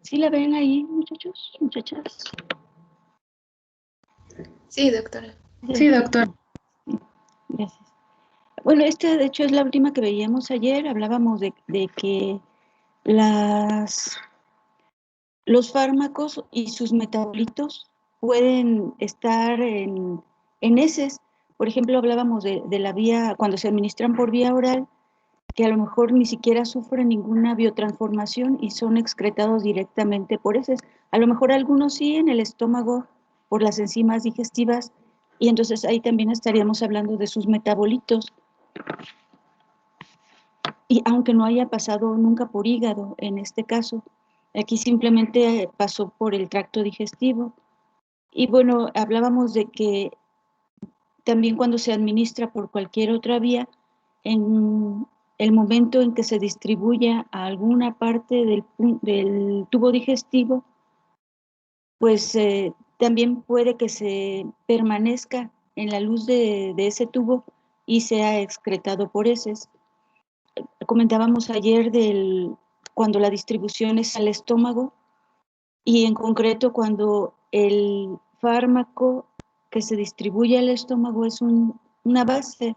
¿Sí la ven ahí, muchachos, muchachas? Sí, doctora. Sí, doctor. Gracias. Bueno, esta de hecho es la última que veíamos ayer. Hablábamos de que los fármacos y sus metabolitos pueden estar en heces. Por ejemplo, hablábamos de la vía, cuando se administran por vía oral, que a lo mejor ni siquiera sufren ninguna biotransformación y son excretados directamente por heces. A lo mejor algunos sí en el estómago por las enzimas digestivas, y entonces ahí también estaríamos hablando de sus metabolitos. Y aunque no haya pasado nunca por hígado en este caso, aquí simplemente pasó por el tracto digestivo. Y bueno, hablábamos de que también cuando se administra por cualquier otra vía, en el momento en que se distribuya a alguna parte del tubo digestivo, pues también puede que se permanezca en la luz de ese tubo y sea excretado por heces. Comentábamos ayer cuando la distribución es al estómago y en concreto cuando el fármaco que se distribuye al estómago es una base.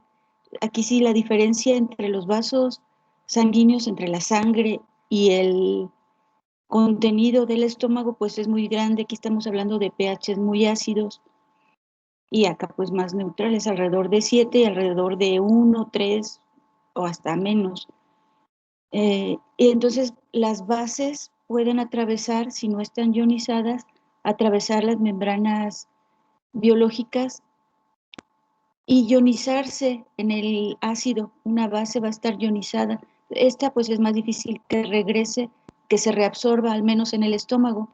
Aquí sí la diferencia entre los vasos sanguíneos, entre la sangre y el contenido del estómago, pues es muy grande. Aquí estamos hablando de pHs muy ácidos y acá pues más neutrales, alrededor de 7 y alrededor de 1, 3 o hasta menos. Y entonces las bases pueden atravesar, si no están ionizadas, atravesar las membranas biológicas y ionizarse en el ácido. Una base va a estar ionizada. Esta pues es más difícil que regrese, que se reabsorba, al menos en el estómago.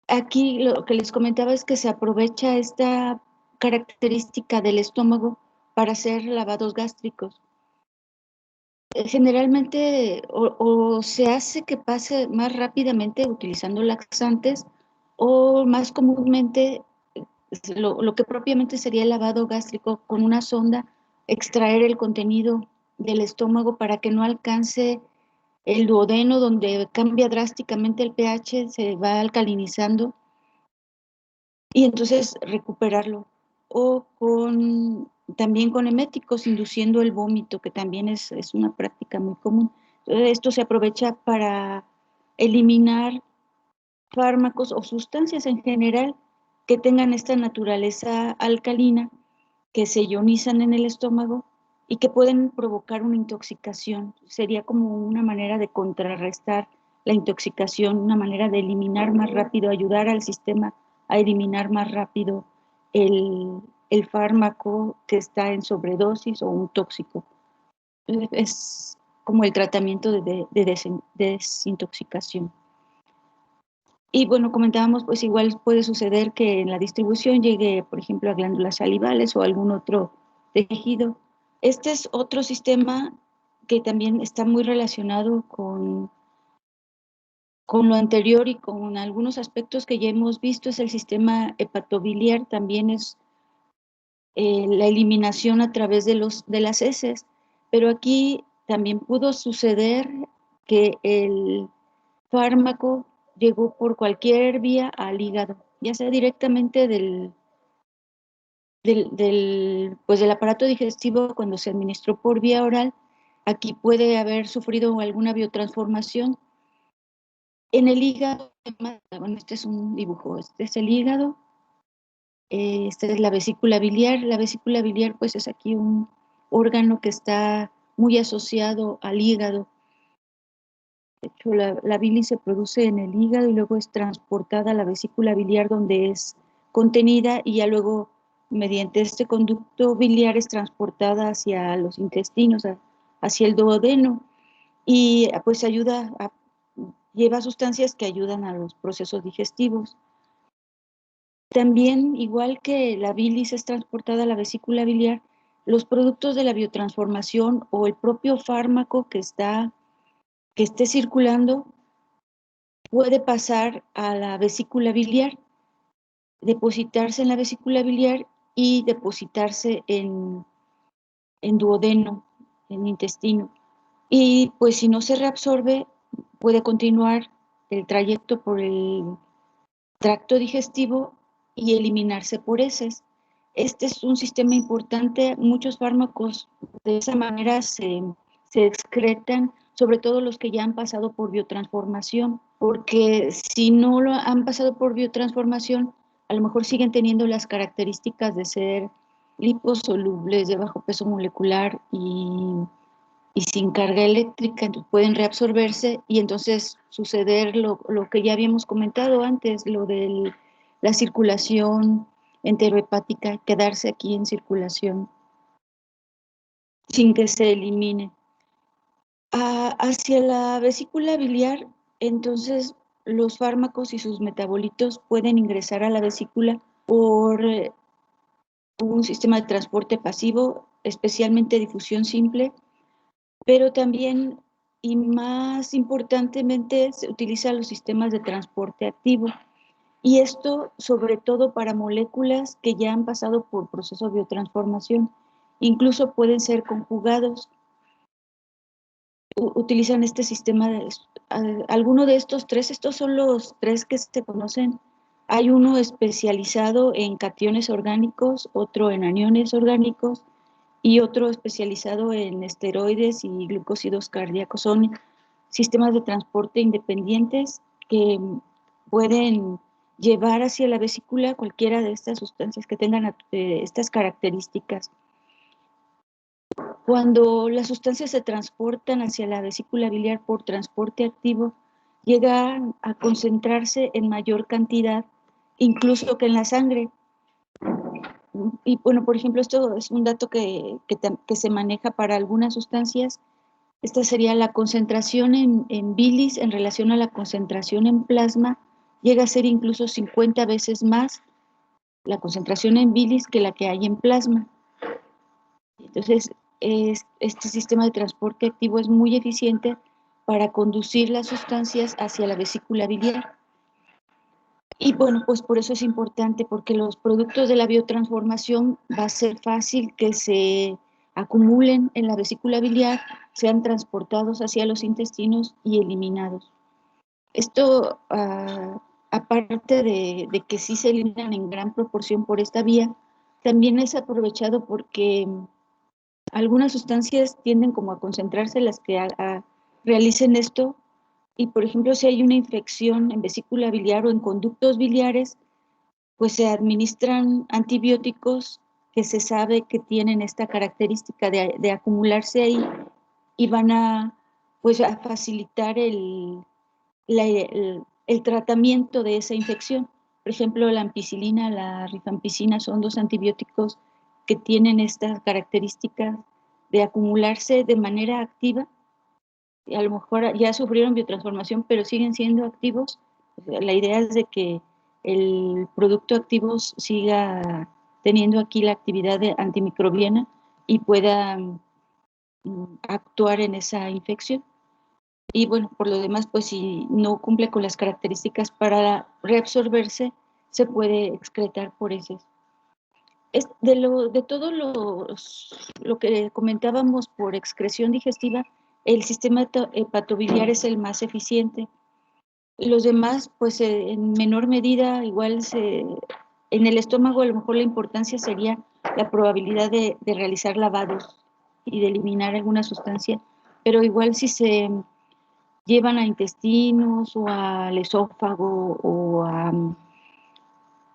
Aquí lo que les comentaba es que se aprovecha esta característica del estómago para hacer lavados gástricos. Generalmente o se hace que pase más rápidamente utilizando laxantes o más comúnmente lo que propiamente sería el lavado gástrico con una sonda, extraer el contenido del estómago para que no alcance el duodeno donde cambia drásticamente el pH, se va alcalinizando y entonces recuperarlo. O también con eméticos induciendo el vómito, que también es una práctica muy común. Entonces, esto se aprovecha para eliminar fármacos o sustancias en general que tengan esta naturaleza alcalina, que se ionizan en el estómago y que pueden provocar una intoxicación. Sería como una manera de contrarrestar la intoxicación, una manera de eliminar más rápido, ayudar al sistema a eliminar más rápido el fármaco que está en sobredosis o un tóxico. Es como el tratamiento de desintoxicación. Y bueno, comentábamos, pues igual puede suceder que en la distribución llegue, por ejemplo, a glándulas salivales o algún otro tejido. Este es otro sistema que también está muy relacionado con lo anterior y con algunos aspectos que ya hemos visto. Es el sistema hepatobiliar, también es la eliminación a través de las heces, pero aquí también pudo suceder que el fármaco llegó por cualquier vía al hígado, ya sea directamente pues del aparato digestivo cuando se administró por vía oral. Aquí puede haber sufrido alguna biotransformación en el hígado. Bueno, este es un dibujo, este es el hígado, esta es la vesícula biliar. La vesícula biliar pues es aquí un órgano que está muy asociado al hígado. De hecho, la bilis se produce en el hígado y luego es transportada a la vesícula biliar donde es contenida y ya luego mediante este conducto biliar es transportada hacia los intestinos, hacia el duodeno y pues lleva sustancias que ayudan a los procesos digestivos. También, igual que la bilis es transportada a la vesícula biliar, los productos de la biotransformación o el propio fármaco que esté circulando puede pasar a la vesícula biliar, depositarse en la vesícula biliar y depositarse en duodeno, en intestino. Y pues si no se reabsorbe, puede continuar el trayecto por el tracto digestivo y eliminarse por heces. Este es un sistema importante. Muchos fármacos de esa manera se excretan, sobre todo los que ya han pasado por biotransformación, porque si no lo han pasado por biotransformación, a lo mejor siguen teniendo las características de ser liposolubles, de bajo peso molecular y sin carga eléctrica, entonces pueden reabsorberse y entonces suceder lo que ya habíamos comentado antes, lo de la circulación enterohepática, quedarse aquí en circulación sin que se elimine. Hacia la vesícula biliar, entonces los fármacos y sus metabolitos pueden ingresar a la vesícula por un sistema de transporte pasivo, especialmente difusión simple, pero también y más importantemente se utilizan los sistemas de transporte activo. Y esto sobre todo para moléculas que ya han pasado por proceso de biotransformación. Incluso pueden ser conjugados. Utilizan este sistema, alguno de estos tres, estos son los tres que se conocen. Hay uno especializado en cationes orgánicos, otro en aniones orgánicos y otro especializado en esteroides y glucósidos cardíacos. Son sistemas de transporte independientes que pueden llevar hacia la vesícula cualquiera de estas sustancias que tengan estas características. Cuando las sustancias se transportan hacia la vesícula biliar por transporte activo, llegan a concentrarse en mayor cantidad, incluso que en la sangre. Y bueno, por ejemplo, esto es un dato que se maneja para algunas sustancias. Esta sería la concentración en bilis en relación a la concentración en plasma, llega a ser incluso 50 veces más la concentración en bilis que la que hay en plasma. Entonces, este sistema de transporte activo es muy eficiente para conducir las sustancias hacia la vesícula biliar. Y bueno, pues por eso es importante, porque los productos de la biotransformación va a ser fácil que se acumulen en la vesícula biliar, sean transportados hacia los intestinos y eliminados. Esto, aparte de que sí se eliminan en gran proporción por esta vía, también es aprovechado porque algunas sustancias tienden como a concentrarse las que realicen esto, y por ejemplo si hay una infección en vesícula biliar o en conductos biliares, pues se administran antibióticos que se sabe que tienen esta característica de acumularse ahí y van a, pues, a facilitar el tratamiento de esa infección. Por ejemplo, la ampicilina, la rifampicina son dos antibióticos que tienen estas características de acumularse de manera activa. Y a lo mejor ya sufrieron biotransformación, pero siguen siendo activos. La idea es de que el producto activo siga teniendo aquí la actividad antimicrobiana y pueda actuar en esa infección. Y bueno, por lo demás, pues si no cumple con las características para reabsorberse, se puede excretar por heces. De todo lo que comentábamos por excreción digestiva, el sistema hepatobiliar es el más eficiente. Los demás, pues en menor medida, igual en el estómago a lo mejor la importancia sería la probabilidad de realizar lavados y de eliminar alguna sustancia, pero igual si se llevan a intestinos o al esófago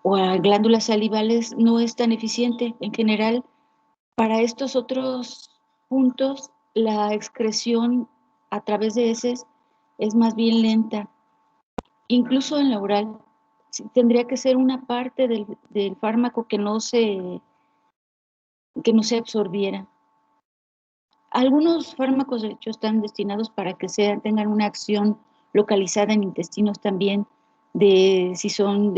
o a glándulas salivales, no es tan eficiente. En general, para estos otros puntos, la excreción a través de heces es más bien lenta. Incluso en la oral, tendría que ser una parte del fármaco que no se absorbiera. Algunos fármacos, de hecho, están destinados para que tengan una acción localizada en intestinos también, si son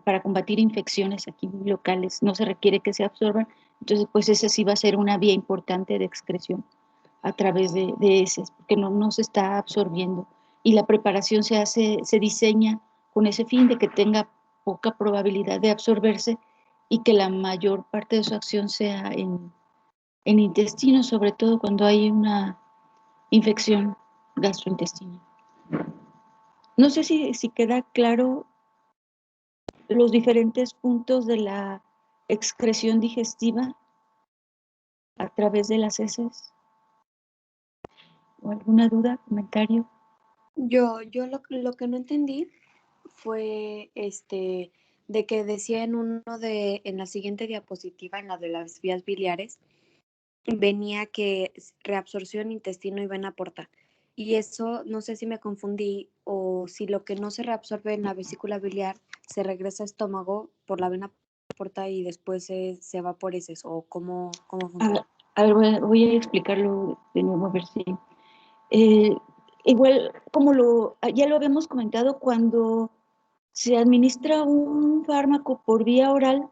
para combatir infecciones aquí locales, no se requiere que se absorban, entonces pues esa sí va a ser una vía importante de excreción a través de heces, porque no se está absorbiendo. Y la preparación se diseña con ese fin de que tenga poca probabilidad de absorberse y que la mayor parte de su acción sea en intestino, sobre todo cuando hay una infección gastrointestinal. No sé si queda claro los diferentes puntos de la excreción digestiva a través de las heces. ¿O alguna duda, comentario? Yo lo que no entendí fue de que decía en la siguiente diapositiva, en la de las vías biliares, venía que reabsorción, intestino y vena porta. Y eso no sé si me confundí o si lo que no se reabsorbe en la vesícula biliar se regresa a estómago por la vena porta y después se va por heces, o cómo A ver, funciona. voy a explicarlo de nuevo, a ver si... Eh, igual, como ya lo habíamos comentado, cuando se administra un fármaco por vía oral,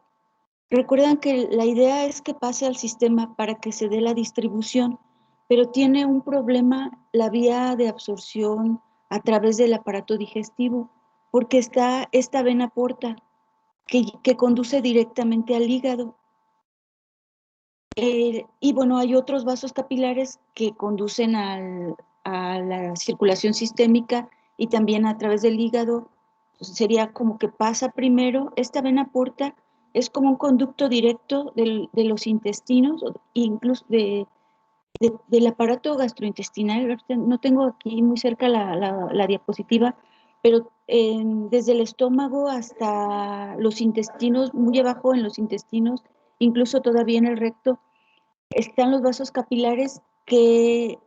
recuerdan que la idea es que pase al sistema para que se dé la distribución, pero tiene un problema la vía de absorción a través del aparato digestivo, porque está esta vena porta que conduce directamente al hígado. Y bueno, hay otros vasos capilares que conducen a la circulación sistémica y también a través del hígado. Sería como que pasa primero, esta vena porta es como un conducto directo de los intestinos, incluso del aparato gastrointestinal. No tengo aquí muy cerca la diapositiva, pero desde el estómago hasta los intestinos, muy abajo en los intestinos, incluso todavía en el recto, están los vasos capilares que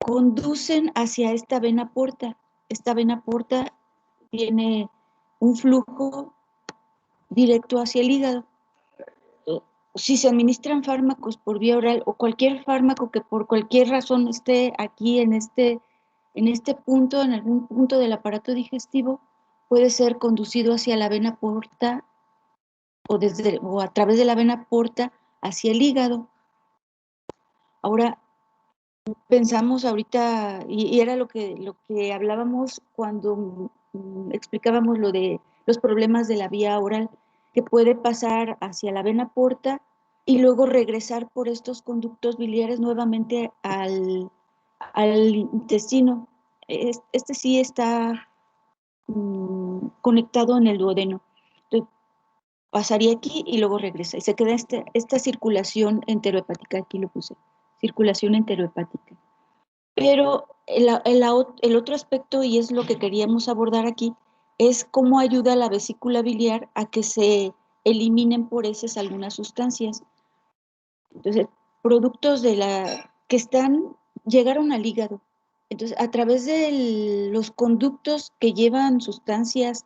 conducen hacia esta vena porta. Esta vena porta tiene un flujo directo hacia el hígado. Si se administran fármacos por vía oral o cualquier fármaco que por cualquier razón esté aquí en este punto, en algún punto del aparato digestivo, puede ser conducido hacia la vena porta o a través de la vena porta hacia el hígado. Ahora, pensamos ahorita, y era lo que hablábamos cuando explicábamos lo de los problemas de la vía oral, que puede pasar hacia la vena porta y luego regresar por estos conductos biliares nuevamente al intestino. Este sí está conectado en el duodeno. Entonces, pasaría aquí y luego regresa. Y se queda esta circulación enterohepática, aquí lo puse, circulación enterohepática. Pero el otro aspecto, y es lo que queríamos abordar aquí, es cómo ayuda a la vesícula biliar a que se eliminen por heces algunas sustancias. Entonces, productos que llegaron al hígado. Entonces, a través de los conductos que llevan sustancias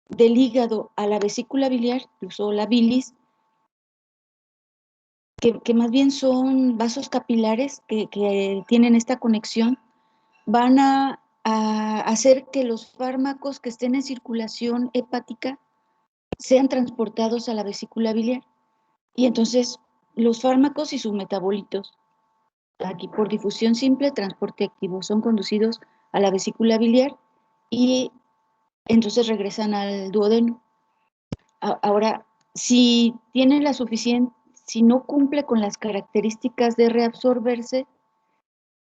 del hígado a la vesícula biliar, incluso la bilis, que más bien son vasos capilares que tienen esta conexión, van a hacer que los fármacos que estén en circulación hepática sean transportados a la vesícula biliar. Y entonces los fármacos y sus metabolitos, aquí por difusión simple, transporte activo, son conducidos a la vesícula biliar y entonces regresan al duodeno. Ahora, si tiene la suficiente, si no cumple con las características de reabsorberse,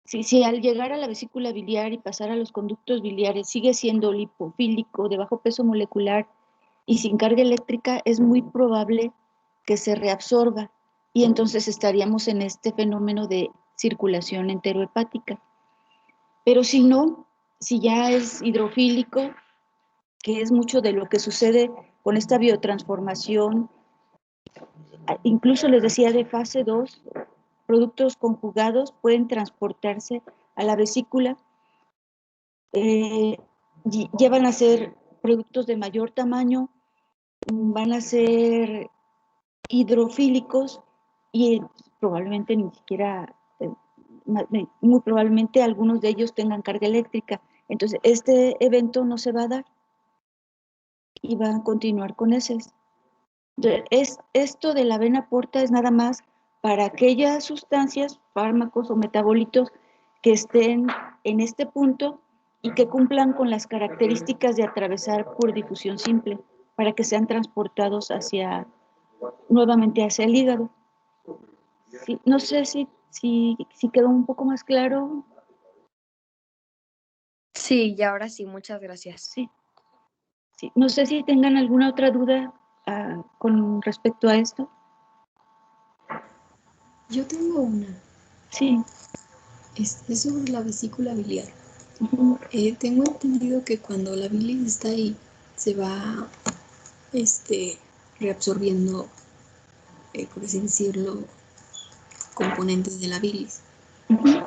si al llegar a la vesícula biliar y pasar a los conductos biliares sigue siendo lipofílico, de bajo peso molecular y sin carga eléctrica, es muy probable que se reabsorba y entonces estaríamos en este fenómeno de circulación enterohepática. Pero si no, si ya es hidrofílico, que es mucho de lo que sucede con esta biotransformación, incluso les decía de fase 2, productos conjugados pueden transportarse a la vesícula, eh, llevan a ser productos de mayor tamaño, van a ser hidrofílicos y probablemente ni siquiera, muy probablemente algunos de ellos tengan carga eléctrica. Entonces, este evento no se va a dar y va a continuar con ese. Esto de la vena porta es nada más para aquellas sustancias, fármacos o metabolitos que estén en este punto y que cumplan con las características de atravesar por difusión simple, para que sean transportados nuevamente hacia el hígado. Sí, no sé si quedó un poco más claro. Sí, y ahora sí, muchas gracias. Sí, sí. No sé si tengan alguna otra duda con respecto a esto. Yo tengo una. Sí. Es sobre la vesícula biliar. Uh-huh. Tengo entendido que cuando la bilis está ahí, se va reabsorbiendo, por así decirlo, componentes de la bilis. Uh-huh.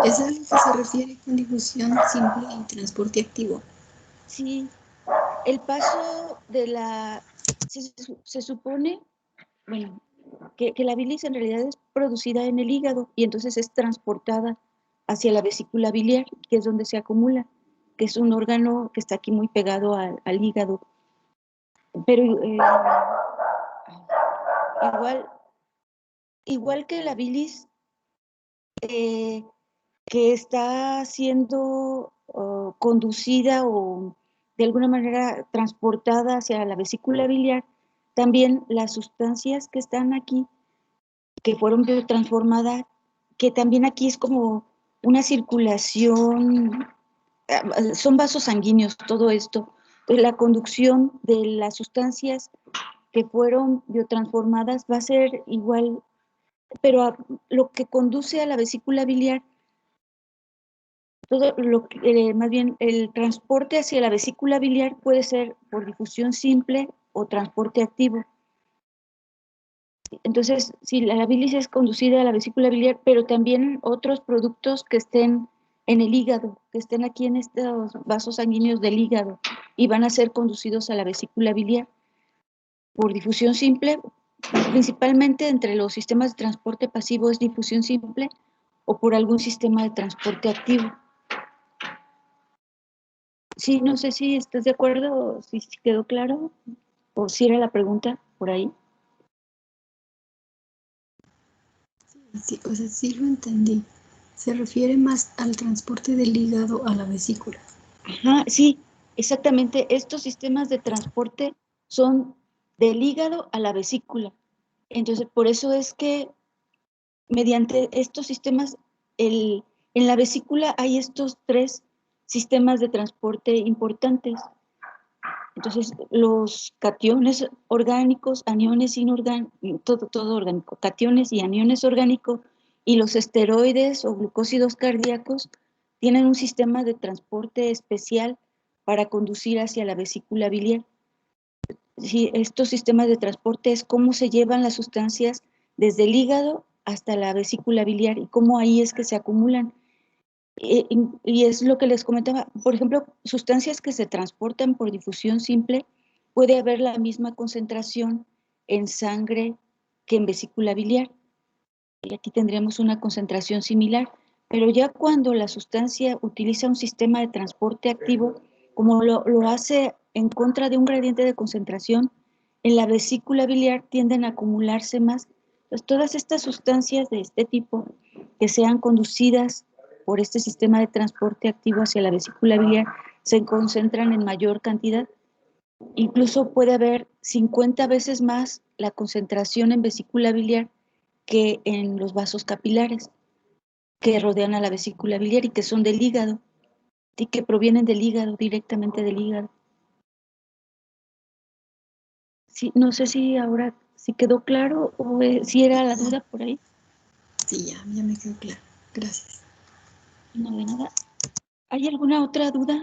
¿Es a lo que se refiere con difusión simple y transporte activo? Sí, el paso de la... Se supone, bueno, que la bilis en realidad es producida en el hígado y entonces es transportada hacia la vesícula biliar, que es donde se acumula, que es un órgano que está aquí muy pegado al hígado. Pero igual que la bilis, eh, que está siendo conducida o de alguna manera transportada hacia la vesícula biliar, también las sustancias que están aquí, que fueron biotransformadas, que también aquí es como una circulación, son vasos sanguíneos, todo esto. Entonces, la conducción de las sustancias que fueron biotransformadas va a ser igual, pero lo que conduce a la vesícula biliar, todo lo que, más bien el transporte hacia la vesícula biliar puede ser por difusión simple o transporte activo. Entonces, si la bilis es conducida a la vesícula biliar, pero también otros productos que estén en el hígado, que estén aquí en estos vasos sanguíneos del hígado y van a ser conducidos a la vesícula biliar por difusión simple, principalmente entre los sistemas de transporte pasivo es difusión simple o por algún sistema de transporte activo. Sí, no sé si estás de acuerdo o si quedó claro o si era la pregunta por ahí. Sí, o sea, sí lo entendí. Se refiere más al transporte del hígado a la vesícula. Ajá, sí, exactamente. Estos sistemas de transporte son del hígado a la vesícula. Entonces, por eso es que mediante estos sistemas, en la vesícula hay estos tres sistemas de transporte importantes. Entonces, los cationes orgánicos, aniones inorgánicos, todo orgánico, cationes y aniones orgánicos, y los esteroides o glucósidos cardíacos tienen un sistema de transporte especial para conducir hacia la vesícula biliar. Sí, estos sistemas de transporte es cómo se llevan las sustancias desde el hígado hasta la vesícula biliar y cómo ahí es que se acumulan. Y es lo que les comentaba, por ejemplo, sustancias que se transportan por difusión simple, puede haber la misma concentración en sangre que en vesícula biliar. Y aquí tendríamos una concentración similar, pero ya cuando la sustancia utiliza un sistema de transporte activo, como lo hace en contra de un gradiente de concentración, en la vesícula biliar tienden a acumularse más. Entonces, todas estas sustancias de este tipo que sean conducidas por este sistema de transporte activo hacia la vesícula biliar se concentran en mayor cantidad. Incluso puede haber 50 veces más la concentración en vesícula biliar que en los vasos capilares que rodean a la vesícula biliar y que son del hígado y que provienen del hígado, directamente del hígado. Sí, no sé si ahora si quedó claro o si era la duda por ahí. Sí, ya me quedó claro. Gracias. No, de nada. ¿Hay alguna otra duda?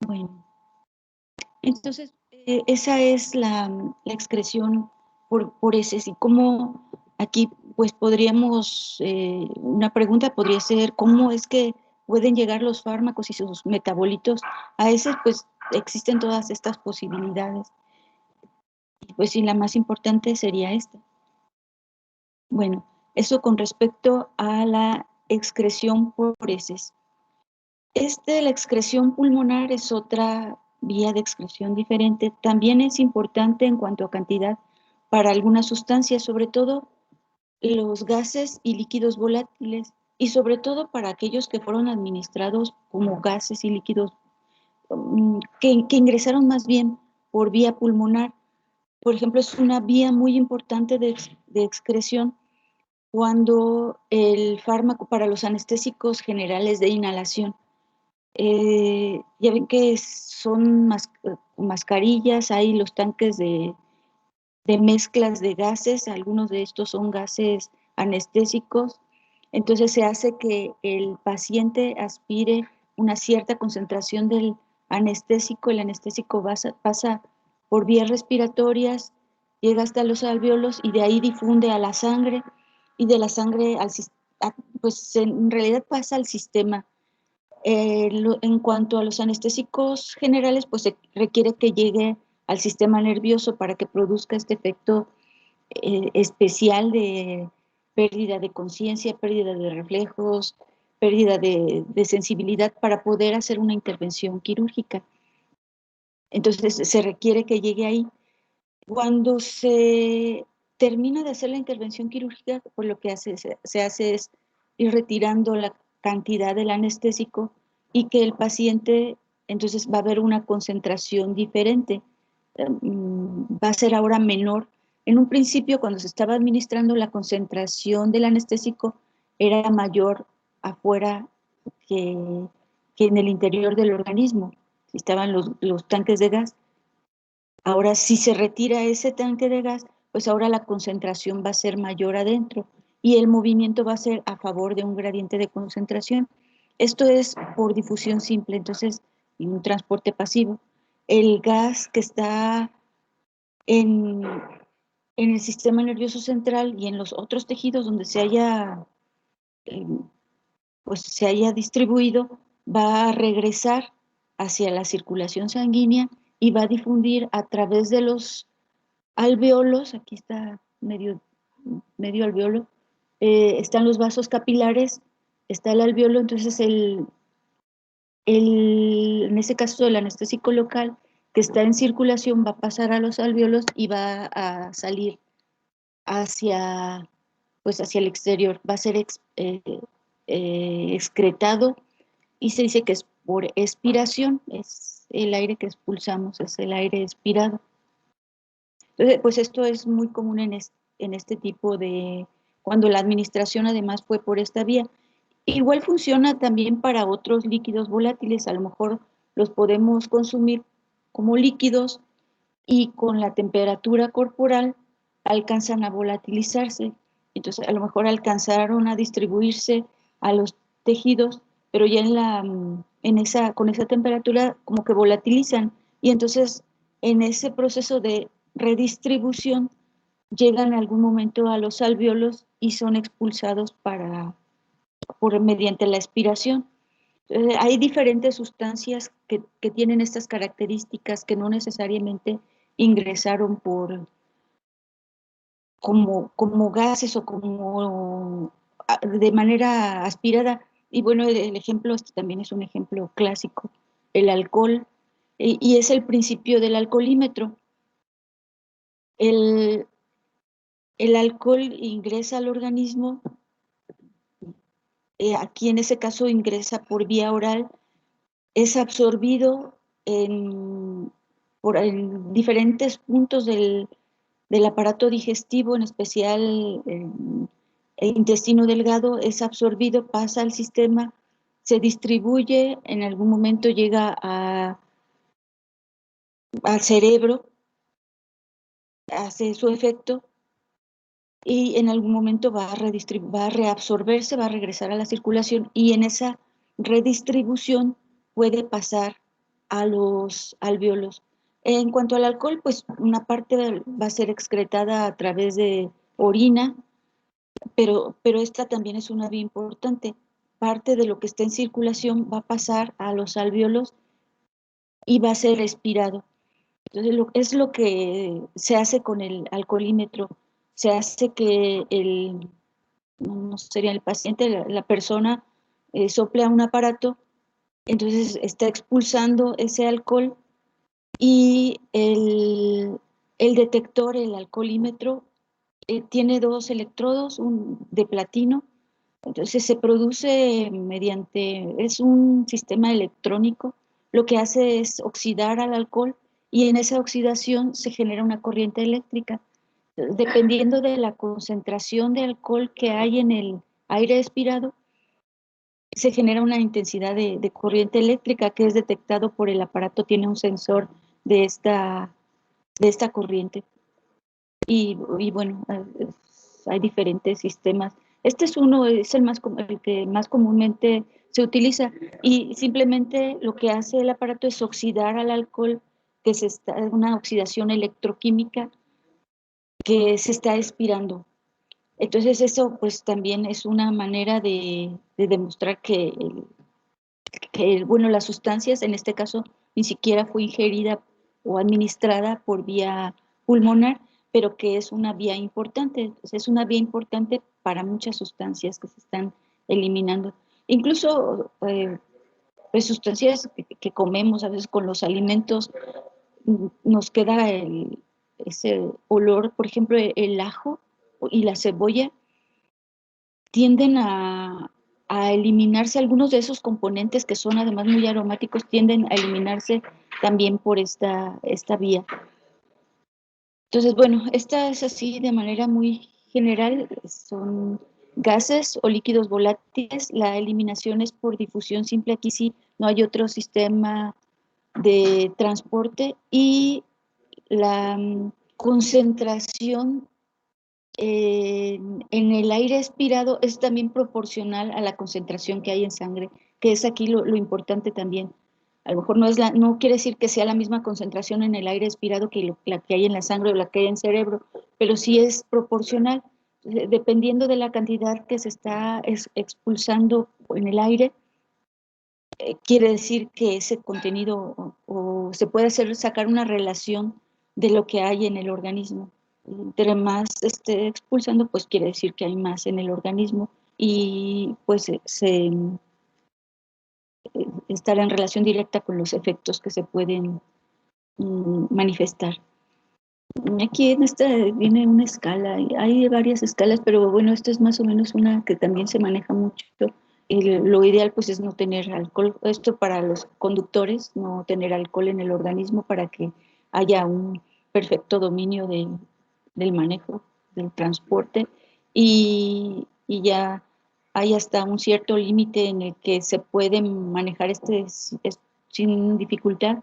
Bueno, entonces esa es la excreción por heces y cómo aquí pues podríamos, una pregunta podría ser, ¿cómo es que pueden llegar los fármacos y sus metabolitos a heces? Pues existen todas estas posibilidades. Y pues sí, la más importante sería esta. Bueno, eso con respecto a la excreción por heces. La excreción pulmonar es otra vía de excreción diferente. También es importante en cuanto a cantidad para algunas sustancias, sobre todo los gases y líquidos volátiles, y sobre todo para aquellos que fueron administrados como gases y líquidos que ingresaron más bien por vía pulmonar. Por ejemplo, es una vía muy importante de excreción cuando el fármaco para los anestésicos generales de inhalación, ya ven que son mascarillas, hay los tanques de mezclas de gases, algunos de estos son gases anestésicos, entonces se hace que el paciente aspire una cierta concentración del anestésico, el anestésico pasa por vías respiratorias, llega hasta los alvéolos y de ahí difunde a la sangre, y de la sangre pues en realidad pasa al sistema. En cuanto a los anestésicos generales, pues se requiere que llegue al sistema nervioso para que produzca este efecto especial de pérdida de conciencia, pérdida de reflejos, pérdida de sensibilidad para poder hacer una intervención quirúrgica. Entonces se requiere que llegue ahí. Cuando se termina de hacer la intervención quirúrgica, pues lo que se hace es ir retirando la cantidad del anestésico y que el paciente, entonces va a haber una concentración diferente, va a ser ahora menor. En un principio, cuando se estaba administrando, la concentración del anestésico era mayor afuera que en el interior del organismo. Estaban los tanques de gas. Ahora, si se retira ese tanque de gas, pues ahora la concentración va a ser mayor adentro y el movimiento va a ser a favor de un gradiente de concentración. Esto es por difusión simple, entonces, en un transporte pasivo. El gas que está en, en el sistema nervioso central y en los otros tejidos donde eh, se haya distribuido, va a regresar hacia la circulación sanguínea y va a difundir a través de los alvéolos, aquí está medio alvéolo, están los vasos capilares, está el alvéolo, entonces en ese caso el anestésico local que está en circulación va a pasar a los alvéolos y va a salir hacia, pues hacia el exterior, va a ser excretado y se dice que es por expiración, es el aire que expulsamos, es el aire expirado. Entonces, pues esto es muy común en este tipo de, cuando la administración además fue por esta vía. Igual funciona también para otros líquidos volátiles, a lo mejor los podemos consumir como líquidos y con la temperatura corporal alcanzan a volatilizarse. Entonces, a lo mejor alcanzaron a distribuirse a los tejidos, pero ya con esa temperatura como que volatilizan. Y entonces, en ese proceso de redistribución, llegan en algún momento a los alvéolos y son expulsados mediante la expiración. Hay diferentes sustancias que tienen estas características que no necesariamente ingresaron como gases o como de manera aspirada. Y bueno, el ejemplo, este también es un ejemplo clásico, el alcohol, y es el principio del alcoholímetro. El, el alcohol ingresa al organismo, aquí en ese caso ingresa por vía oral, es absorbido en diferentes puntos del aparato digestivo, en especial el intestino delgado, es absorbido, pasa al sistema, se distribuye, en algún momento llega al cerebro, hace su efecto y en algún momento va a reabsorberse, va a regresar a la circulación y en esa redistribución puede pasar a los alvéolos. En cuanto al alcohol, pues una parte va a ser excretada a través de orina, pero esta también es una vía importante. Parte de lo que está en circulación va a pasar a los alvéolos y va a ser expirado. Entonces, es lo que se hace con el alcoholímetro. Se hace que no sería el paciente, la persona sople a un aparato, entonces está expulsando ese alcohol y el detector, el alcoholímetro, tiene dos electrodos, un de platino, entonces se produce es un sistema electrónico, lo que hace es oxidar al alcohol y en esa oxidación se genera una corriente eléctrica dependiendo de la concentración de alcohol que hay en el aire expirado, se genera una intensidad de corriente eléctrica que es detectado por el aparato, tiene un sensor de esta corriente. Y bueno, hay diferentes sistemas. Este es uno, es el que más comúnmente se utiliza, y simplemente lo que hace el aparato es oxidar al alcohol, que una oxidación electroquímica que se está expirando. Entonces eso pues también es una manera de demostrar bueno, las sustancias, en este caso, ni siquiera fue ingerida o administrada por vía pulmonar, pero que es una vía importante. Entonces, es una vía importante para muchas sustancias que se están eliminando. Incluso pues, sustancias que comemos a veces con los alimentos, nos queda ese olor, por ejemplo, el ajo y la cebolla tienden a eliminarse. Algunos de esos componentes que son además muy aromáticos tienden a eliminarse también por esta vía. Entonces, bueno, esta es así de manera muy general, son gases o líquidos volátiles. La eliminación es por difusión simple, aquí sí no hay otro sistema de transporte, y la concentración en el aire expirado es también proporcional a la concentración que hay en sangre, que es aquí lo importante también. A lo mejor no quiere decir que sea la misma concentración en el aire expirado que la que hay en la sangre o la que hay en el cerebro, pero sí es proporcional. Dependiendo de la cantidad que se está expulsando en el aire, quiere decir que ese contenido o se puede sacar una relación de lo que hay en el organismo. Entre más esté expulsando, pues quiere decir que hay más en el organismo, y pues estará en relación directa con los efectos que se pueden manifestar. Aquí en esta viene una escala, hay varias escalas, pero bueno, esta es más o menos una que también se maneja mucho. Lo ideal pues es no tener alcohol, esto para los conductores, no tener alcohol en el organismo para que haya un perfecto dominio del manejo, del transporte, y ya hay hasta un cierto límite en el que se puede manejar sin dificultad,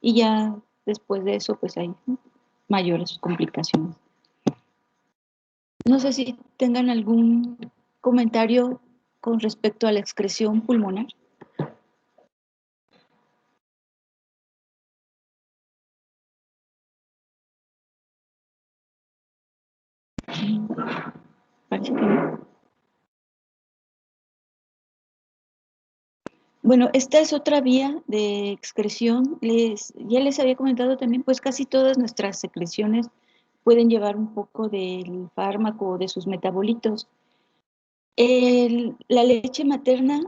y ya después de eso pues hay mayores complicaciones. No sé si tengan algún comentario con respecto a la excreción pulmonar. Parece que no. Bueno, esta es otra vía de excreción. Ya les había comentado también, pues casi todas nuestras secreciones pueden llevar un poco del fármaco o de sus metabolitos. La leche materna,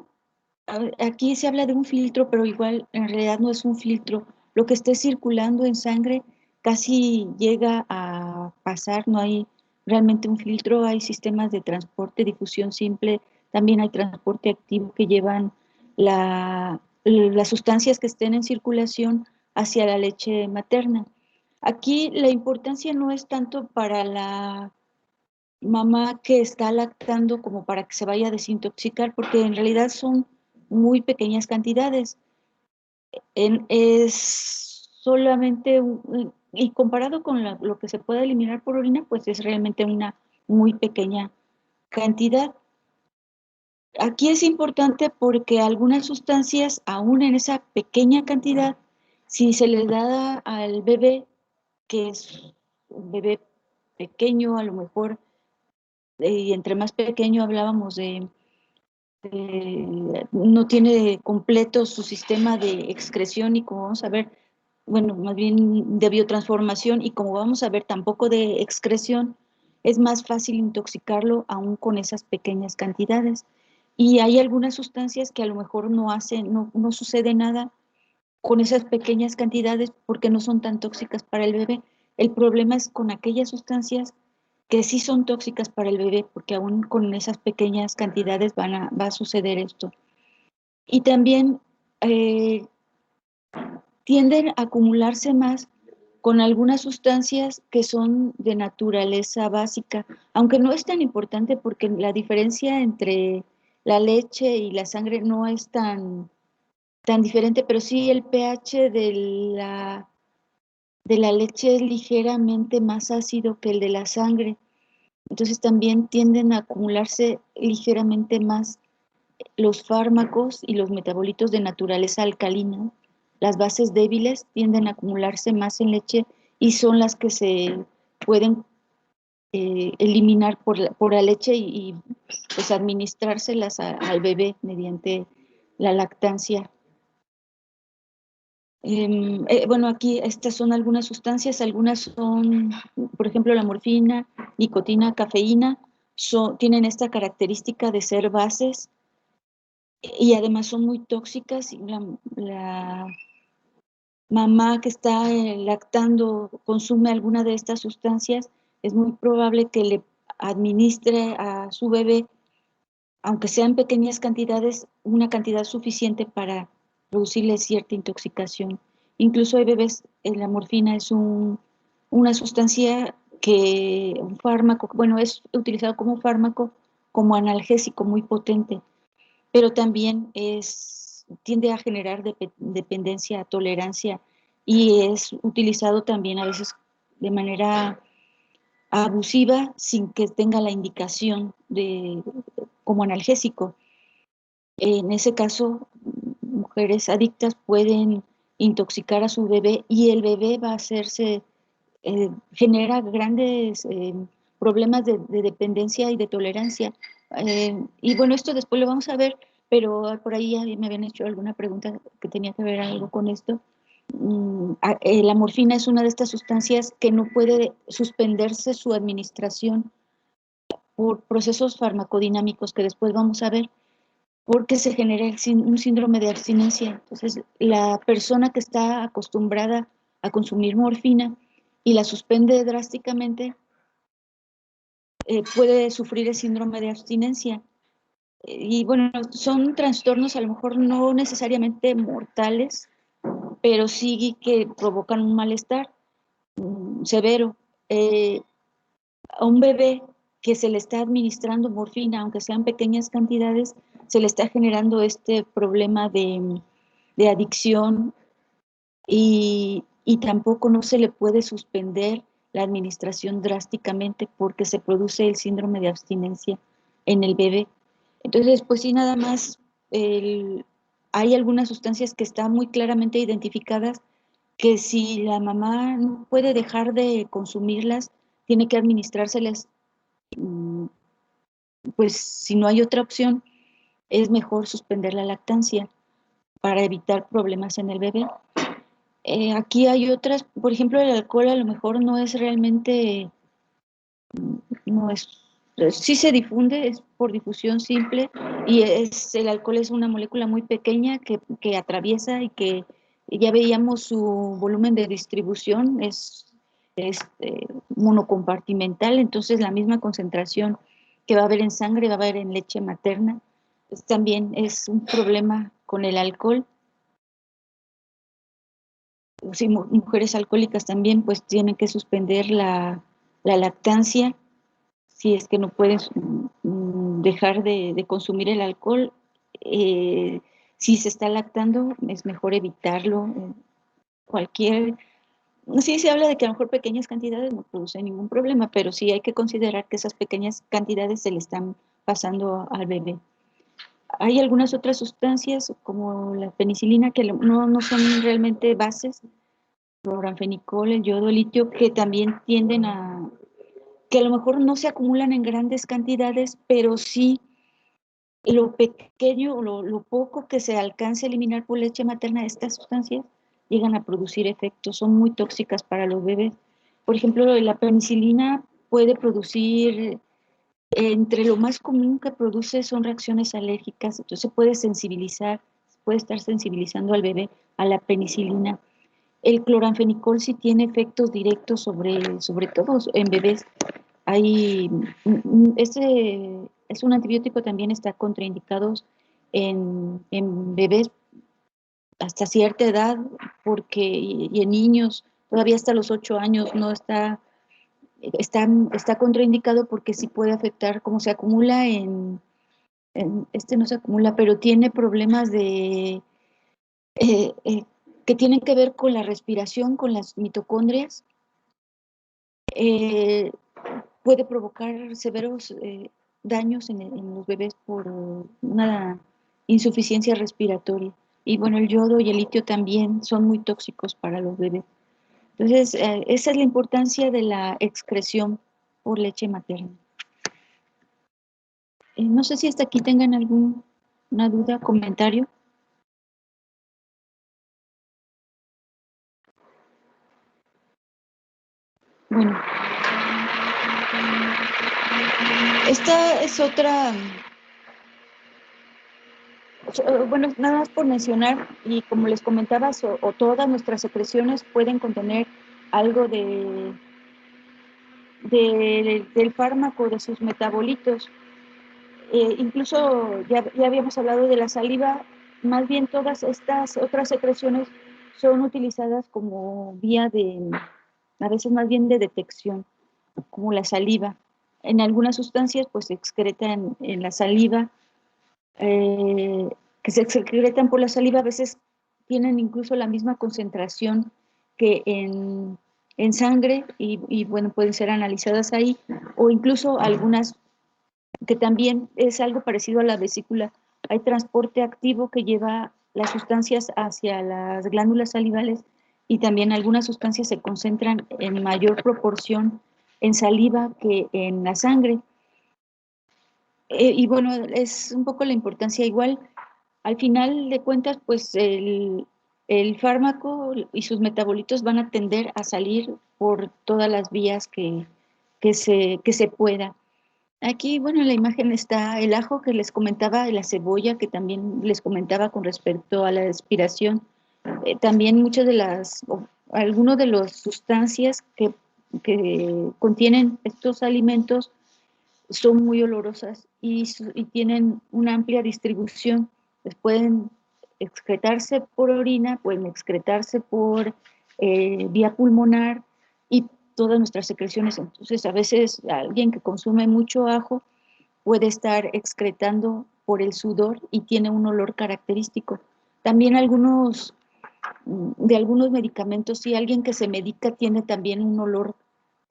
aquí se habla de un filtro, pero igual en realidad no es un filtro. Lo que esté circulando en sangre casi llega a pasar, no hay realmente un filtro. Hay sistemas de transporte, difusión simple, también hay transporte activo que llevan las sustancias que estén en circulación hacia la leche materna. Aquí la importancia no es tanto para la mamá que está lactando como para que se vaya a desintoxicar, porque en realidad son muy pequeñas cantidades. Es solamente, y comparado con lo que se puede eliminar por orina, pues es realmente una muy pequeña cantidad. Aquí es importante porque algunas sustancias, aún en esa pequeña cantidad, si se les da al bebé, que es un bebé pequeño, a lo mejor, y entre más pequeño hablábamos no tiene completo su sistema de excreción, y como vamos a ver, bueno, más bien de biotransformación, y como vamos a ver tampoco de excreción, es más fácil intoxicarlo aún con esas pequeñas cantidades. Y hay algunas sustancias que a lo mejor no sucede nada con esas pequeñas cantidades porque no son tan tóxicas para el bebé. El problema es con aquellas sustancias que sí son tóxicas para el bebé, porque aún con esas pequeñas cantidades va a suceder esto. Y también tienden a acumularse más con algunas sustancias que son de naturaleza básica, aunque no es tan importante porque la diferencia entre la leche y la sangre no es tan diferente, pero sí el pH de la leche es ligeramente más ácido que el de la sangre. Entonces también tienden a acumularse ligeramente más los fármacos y los metabolitos de naturaleza alcalina. Las bases débiles tienden a acumularse más en leche y son las que se pueden eliminar por la leche y pues administrárselas al bebé mediante la lactancia. Bueno, aquí estas son algunas sustancias, algunas son, por ejemplo, la morfina, nicotina, cafeína, tienen esta característica de ser bases y además son muy tóxicas. Y la mamá que está lactando consume alguna de estas sustancias, es muy probable que le administre a su bebé, aunque sean pequeñas cantidades, una cantidad suficiente para producirle cierta intoxicación. Incluso hay bebés, la morfina es una sustancia un fármaco, bueno, es utilizado como fármaco, como analgésico muy potente, pero también tiende a generar dependencia, tolerancia, y es utilizado también a veces de manera abusiva sin que tenga la indicación como analgésico. En ese caso, mujeres adictas pueden intoxicar a su bebé y el bebé va a genera grandes problemas de dependencia y de tolerancia. Y bueno, esto después lo vamos a ver, pero por ahí ya me habían hecho alguna pregunta que tenía que ver algo con esto. La morfina es una de estas sustancias que no puede suspenderse su administración por procesos farmacodinámicos que después vamos a ver, porque se genera un síndrome de abstinencia. Entonces, la persona que está acostumbrada a consumir morfina y la suspende drásticamente, puede sufrir el síndrome de abstinencia. Y bueno, son trastornos a lo mejor no necesariamente mortales, pero sí que provocan un malestar severo. A un bebé que se le está administrando morfina, aunque sean pequeñas cantidades, se le está generando este problema de adicción y tampoco no se le puede suspender la administración drásticamente porque se produce el síndrome de abstinencia en el bebé. Entonces, pues sí, nada más hay algunas sustancias que están muy claramente identificadas que si la mamá no puede dejar de consumirlas, tiene que administrárselas, pues si no hay otra opción, es mejor suspender la lactancia para evitar problemas en el bebé. Aquí hay otras, por ejemplo, el alcohol a lo mejor no es realmente, no es, sí se difunde, es por difusión simple, y el alcohol es una molécula muy pequeña que atraviesa y que ya veíamos su volumen de distribución, es monocompartimental, entonces la misma concentración que va a haber en sangre va a haber en leche materna. También es un problema con el alcohol. Sí, mujeres alcohólicas también pues tienen que suspender la lactancia si es que no pueden dejar de consumir el alcohol. Si se está lactando es mejor evitarlo. Sí se habla de que a lo mejor pequeñas cantidades no producen ningún problema, pero sí hay que considerar que esas pequeñas cantidades se le están pasando al bebé. Hay algunas otras sustancias como la penicilina que no son realmente bases, cloranfenicol, el yodo, el litio, que también tienden que a lo mejor no se acumulan en grandes cantidades, pero sí lo pequeño o lo poco que se alcance a eliminar por leche materna, estas sustancias llegan a producir efectos, son muy tóxicas para los bebés. Por ejemplo, la penicilina puede producir, entre lo más común que produce son reacciones alérgicas, entonces puede estar sensibilizando al bebé a la penicilina. El cloranfenicol sí tiene efectos directos sobre todo en bebés. Este es un antibiótico, también está contraindicado en bebés hasta cierta edad y en niños todavía hasta los 8 años no está contraindicado porque sí puede afectar, como se acumula no se acumula, pero tiene problemas que tienen que ver con la respiración, con las mitocondrias. Puede provocar severos daños en los bebés por una insuficiencia respiratoria. Y bueno, el yodo y el litio también son muy tóxicos para los bebés. Entonces, esa es la importancia de la excreción por leche materna. No sé si hasta aquí tengan alguna duda, comentario. Bueno, esta es otra, bueno, nada más por mencionar, y como les comentaba, o todas nuestras secreciones pueden contener algo del fármaco, de sus metabolitos. Incluso ya habíamos hablado de la saliva, más bien todas estas otras secreciones son utilizadas como vía a veces más bien de detección, como la saliva. En algunas sustancias pues se excretan en la saliva, que se excretan por la saliva, a veces tienen incluso la misma concentración que en sangre y bueno, pueden ser analizadas ahí, o incluso algunas que también es algo parecido a la vesícula. Hay transporte activo que lleva las sustancias hacia las glándulas salivales y también algunas sustancias se concentran en mayor proporción en saliva que en la sangre. Y bueno, es un poco la importancia igual. Al final de cuentas, pues el fármaco y sus metabolitos van a tender a salir por todas las vías que se pueda. Aquí, bueno, en la imagen está el ajo que les comentaba, la cebolla que también les comentaba con respecto a la respiración. También muchas de algunas de las sustancias que contienen estos alimentos son muy olorosas y tienen una amplia distribución. Pues pueden excretarse por orina, pueden excretarse por vía pulmonar y todas nuestras secreciones. Entonces, a veces alguien que consume mucho ajo puede estar excretando por el sudor y tiene un olor característico. También de algunos medicamentos, si alguien que se medica tiene también un olor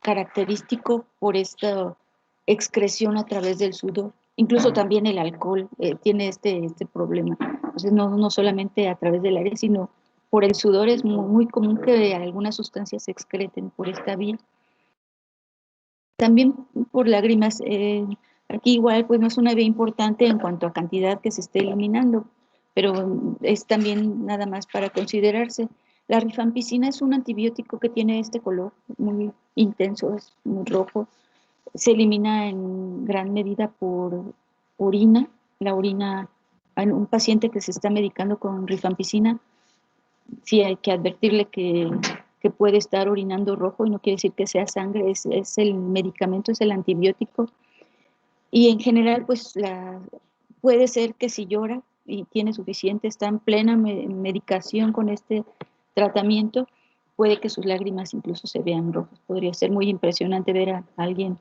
característico por esta excreción a través del sudor. Incluso también el alcohol tiene este problema. Entonces, no solamente a través del aire, sino por el sudor es muy común que algunas sustancias se excreten por esta vía. También por lágrimas. Aquí igual pues no es una vía importante en cuanto a cantidad que se esté eliminando, pero es también nada más para considerarse. La rifampicina es un antibiótico que tiene este color muy intenso, es muy rojo. Se elimina en gran medida por orina. La orina, en un paciente que se está medicando con rifampicina, sí hay que advertirle que puede estar orinando rojo y no quiere decir que sea sangre, es el medicamento, es el antibiótico. Y en general, pues puede ser que si llora y tiene suficiente, está en plena medicación con este tratamiento, puede que sus lágrimas incluso se vean rojas. Podría ser muy impresionante ver a alguien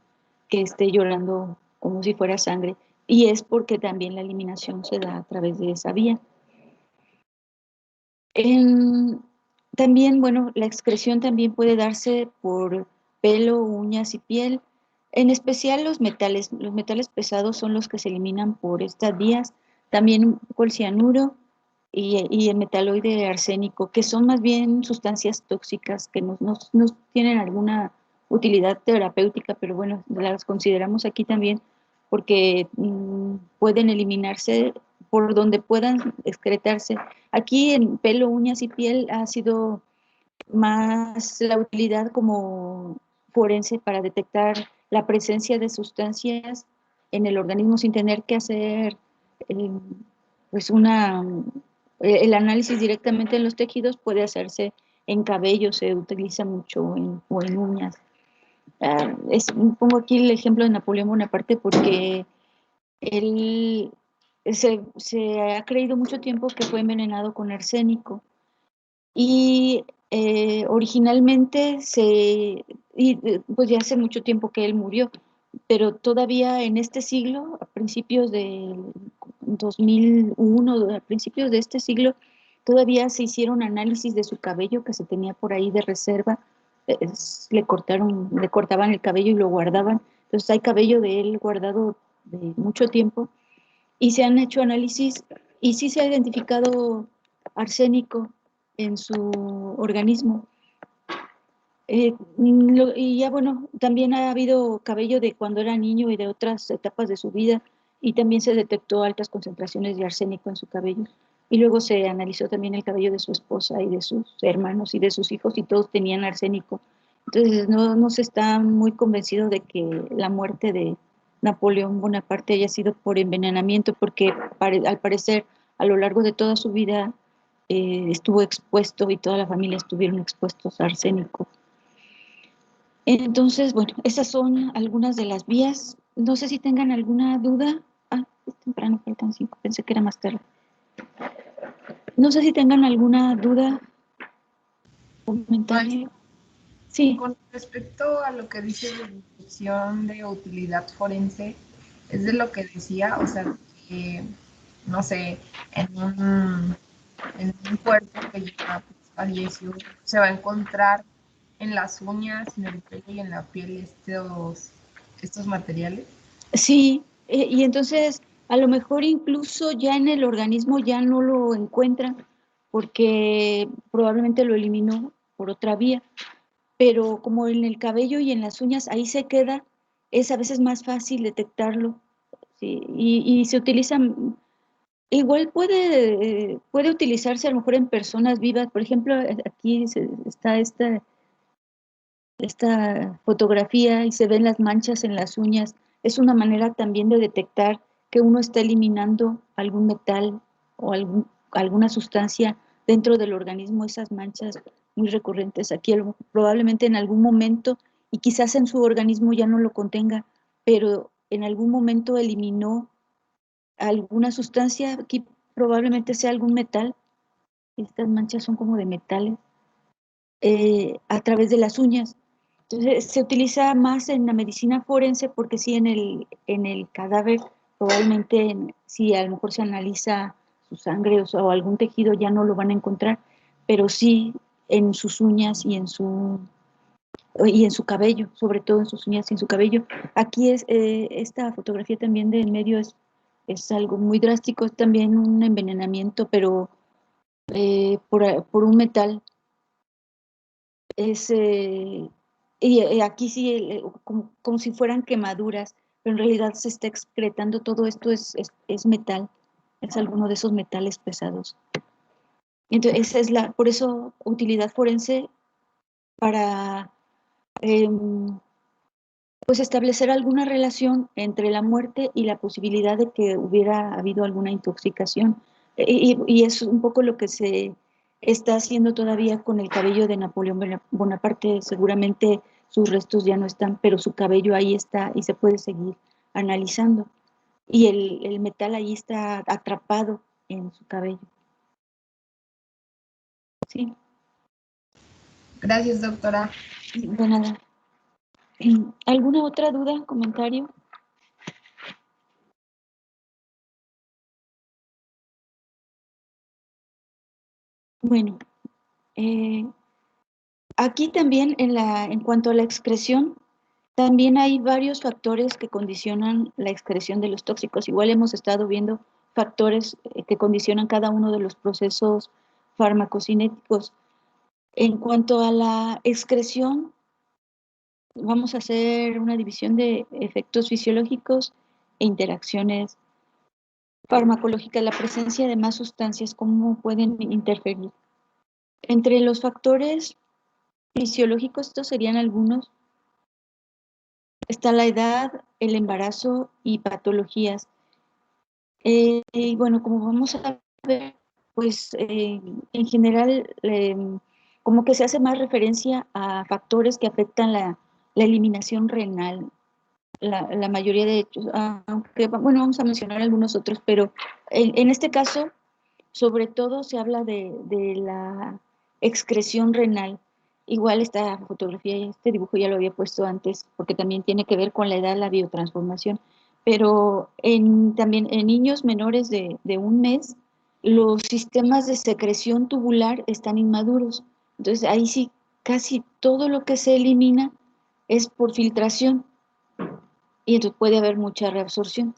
que esté llorando como si fuera sangre. Y es porque también la eliminación se da a través de esa vía. También, bueno, la excreción también puede darse por pelo, uñas y piel. En especial los metales. Los metales pesados son los que se eliminan por estas vías. También un poco el cianuro y el metaloide arsénico, que son más bien sustancias tóxicas que no tienen alguna utilidad terapéutica, pero bueno, las consideramos aquí también porque pueden eliminarse por donde puedan excretarse. Aquí en pelo, uñas y piel ha sido más la utilidad como forense para detectar la presencia de sustancias en el organismo sin tener que hacer eh, pues el análisis directamente en los tejidos. Puede hacerse en cabello, se utiliza mucho o en uñas. Pongo aquí el ejemplo de Napoleón Bonaparte porque él se ha creído mucho tiempo que fue envenenado con arsénico y originalmente pues ya hace mucho tiempo que él murió, pero todavía en este siglo, a principios del 2001, a principios de este siglo, todavía se hicieron análisis de su cabello que se tenía por ahí de reserva. Le cortaban el cabello y lo guardaban. Entonces hay cabello de él guardado de mucho tiempo y se han hecho análisis y sí se ha identificado arsénico en su organismo. Y ya bueno, también ha habido cabello de cuando era niño y de otras etapas de su vida, y también se detectó altas concentraciones de arsénico en su cabello. Y luego se analizó también el cabello de su esposa y de sus hermanos y de sus hijos, y todos tenían arsénico. Entonces no se está muy convencido de que la muerte de Napoleón Bonaparte haya sido por envenenamiento, porque al parecer a lo largo de toda su vida estuvo expuesto y toda la familia estuvieron expuestos a arsénico. Entonces, bueno, esas son algunas de las vías. No sé si tengan alguna duda. Es temprano, faltan 5, pensé que era más tarde. No sé si tengan alguna duda, comentario. Sí. Con respecto a lo que dice de descripción de utilidad forense, es de lo que decía, o sea, que, no sé, en un cuerpo que ya falleció, se va a encontrar en las uñas, en el pelo y en la piel estos materiales. Sí, y entonces a lo mejor incluso ya en el organismo ya no lo encuentran porque probablemente lo eliminó por otra vía, pero como en el cabello y en las uñas ahí se queda, es a veces más fácil detectarlo, ¿sí? Y se utiliza, igual puede utilizarse a lo mejor en personas vivas. Por ejemplo, aquí está esta fotografía y se ven las manchas en las uñas. Es una manera también de detectar que uno está eliminando algún metal o alguna sustancia dentro del organismo, esas manchas muy recurrentes. Aquí probablemente en algún momento, y quizás en su organismo ya no lo contenga, pero en algún momento eliminó alguna sustancia, aquí probablemente sea algún metal. Estas manchas son como de metales, a través de las uñas. Entonces, se utiliza más en la medicina forense porque sí en el cadáver, probablemente si a lo mejor se analiza su sangre o algún tejido ya no lo van a encontrar, pero sí en sus uñas y en su cabello, sobre todo en sus uñas y en su cabello. Aquí esta fotografía también de en medio es algo muy drástico, es también un envenenamiento, pero por un metal. Y aquí sí, como si fueran quemaduras, pero en realidad se está excretando todo esto, es metal, es alguno de esos metales pesados. Entonces, por eso, utilidad forense para pues establecer alguna relación entre la muerte y la posibilidad de que hubiera habido alguna intoxicación. Y es un poco lo que se está haciendo todavía con el cabello de Napoleón Bonaparte. Seguramente sus restos ya no están, pero su cabello ahí está y se puede seguir analizando. Y el metal ahí está atrapado en su cabello. Sí. Gracias, doctora. De nada. ¿Alguna otra duda, comentario? Bueno, aquí también en cuanto a la excreción, también hay varios factores que condicionan la excreción de los tóxicos. Igual hemos estado viendo factores que condicionan cada uno de los procesos farmacocinéticos. En cuanto a la excreción, vamos a hacer una división de efectos fisiológicos e interacciones farmacológicas. La presencia de más sustancias, ¿cómo pueden interferir? Entre los factores fisiológicos, estos serían algunos. Está la edad, el embarazo y patologías. Y bueno, como vamos a ver, pues en general, como que se hace más referencia a factores que afectan la eliminación renal. La mayoría de ellos, aunque, bueno, vamos a mencionar algunos otros, pero en este caso, sobre todo se habla de la excreción renal. Igual esta fotografía, este dibujo ya lo había puesto antes, porque también tiene que ver con la edad, la biotransformación. Pero también en niños menores de 1 mes, los sistemas de secreción tubular están inmaduros. Entonces ahí sí, casi todo lo que se elimina es por filtración y entonces puede haber mucha reabsorción.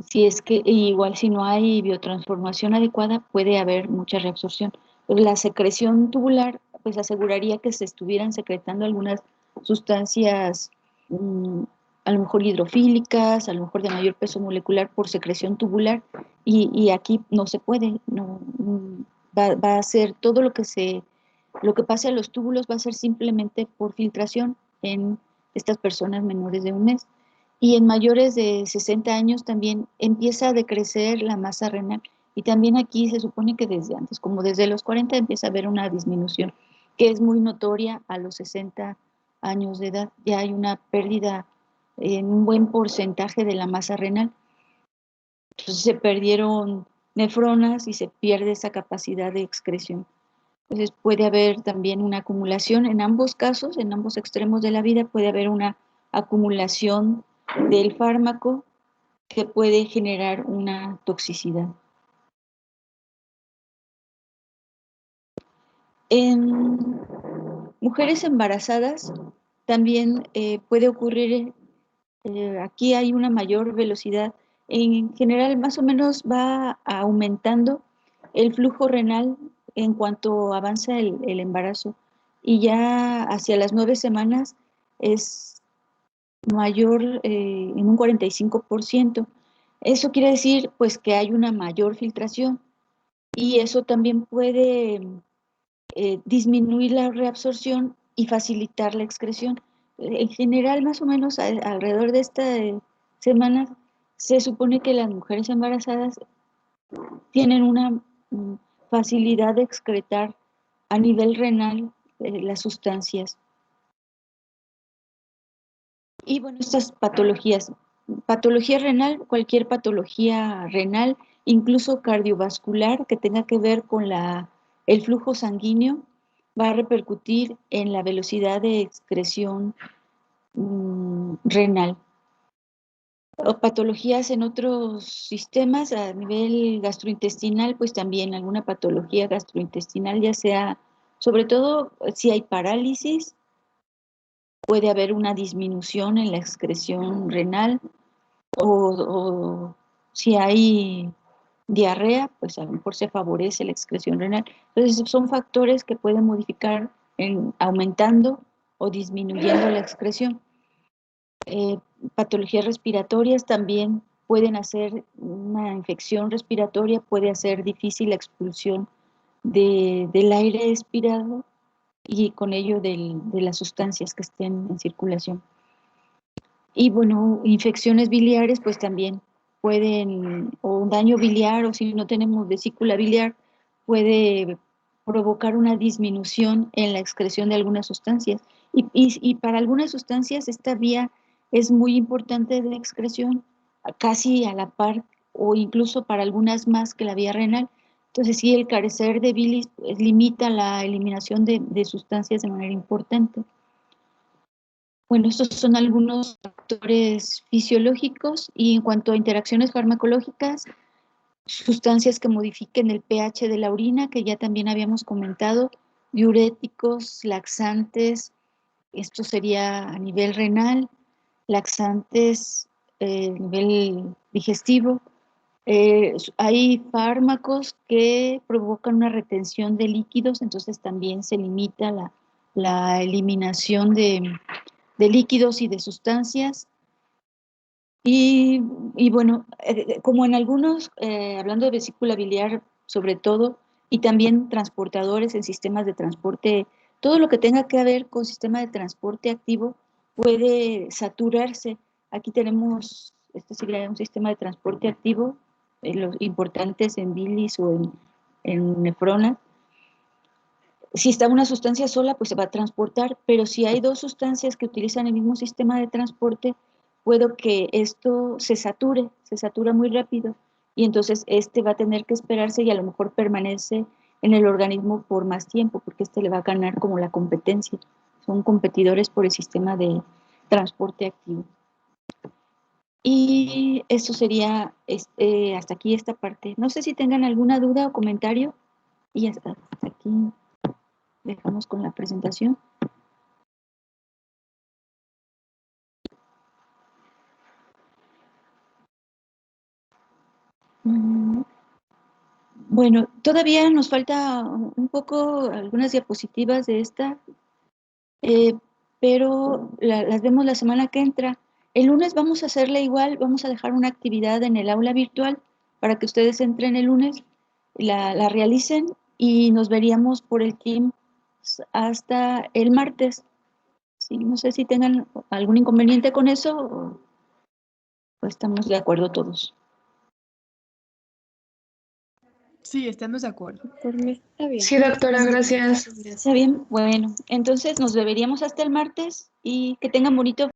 Si es que, igual si no hay biotransformación adecuada, puede haber mucha reabsorción. Pues la secreción tubular, pues aseguraría que se estuvieran secretando algunas sustancias, mm, a lo mejor hidrofílicas, a lo mejor de mayor peso molecular por secreción tubular, y aquí no se puede, no, va a ser todo lo que pase a los túbulos va a ser simplemente por filtración en estas personas menores de 1 mes. Y en mayores de 60 años también empieza a decrecer la masa renal. Y también aquí se supone que desde antes, como desde los 40, empieza a haber una disminución, que es muy notoria a los 60 años de edad. Ya hay una pérdida en un buen porcentaje de la masa renal. Entonces se perdieron nefronas y se pierde esa capacidad de excreción. Entonces puede haber también una acumulación en ambos casos, en ambos extremos de la vida, puede haber una acumulación del fármaco que puede generar una toxicidad. En mujeres embarazadas también puede ocurrir, aquí hay una mayor velocidad. En general, más o menos va aumentando el flujo renal en cuanto avanza el embarazo, y ya hacia las 9 semanas es mayor en un 45%. Eso quiere decir pues que hay una mayor filtración, y eso también puede disminuir la reabsorción y facilitar la excreción. En general, más o menos alrededor de esta semana, se supone que las mujeres embarazadas tienen una facilidad de excretar a nivel renal las sustancias. Y bueno, estas patologías, patología renal, cualquier patología renal, incluso cardiovascular que tenga que ver con el flujo sanguíneo, va a repercutir en la velocidad de excreción renal. O patologías en otros sistemas a nivel gastrointestinal, pues también alguna patología gastrointestinal, ya sea, sobre todo si hay parálisis, puede haber una disminución en la excreción renal, o si hay diarrea, pues a lo mejor se favorece la excreción renal. Entonces son factores que pueden modificar aumentando o disminuyendo la excreción. Patologías respiratorias también pueden hacer una infección respiratoria, puede hacer difícil la expulsión del aire expirado y con ello de las sustancias que estén en circulación. Y bueno, infecciones biliares pues también pueden, o un daño biliar, o si no tenemos vesícula biliar, puede provocar una disminución en la excreción de algunas sustancias. Y para algunas sustancias esta vía es muy importante de excreción, casi a la par, o incluso para algunas más que la vía renal. Entonces sí, el carecer de bilis pues, limita la eliminación de sustancias de manera importante. Bueno, estos son algunos factores fisiológicos, y en cuanto a interacciones farmacológicas, sustancias que modifiquen el pH de la orina, que ya también habíamos comentado, diuréticos, laxantes, esto sería a nivel renal, laxantes a nivel digestivo. Hay fármacos que provocan una retención de líquidos, entonces también se limita la eliminación de líquidos y de sustancias. Y bueno, como en algunos, hablando de vesícula biliar sobre todo, y también transportadores en sistemas de transporte, todo lo que tenga que ver con sistema de transporte activo puede saturarse. Aquí tenemos, este sería un sistema de transporte activo, los importantes en bilis o en nefronas. Si está una sustancia sola, pues se va a transportar, pero si hay dos sustancias que utilizan el mismo sistema de transporte, puedo que esto se satura muy rápido, y entonces este va a tener que esperarse y a lo mejor permanece en el organismo por más tiempo, porque le va a ganar como la competencia. Son competidores por el sistema de transporte activo. Y eso sería hasta aquí esta parte. No sé si tengan alguna duda o comentario. Y hasta aquí dejamos con la presentación. Bueno, todavía nos falta un poco algunas diapositivas de esta, pero las vemos la semana que entra. El lunes vamos a hacerle igual, vamos a dejar una actividad en el aula virtual para que ustedes entren el lunes, la realicen y nos veríamos por el Teams hasta el martes. Sí, no sé si tengan algún inconveniente con eso o estamos de acuerdo todos. Sí, estamos de acuerdo. Por mí está bien. Sí, doctora, gracias. Está bien, bueno, entonces nos veríamos hasta el martes y que tengan bonito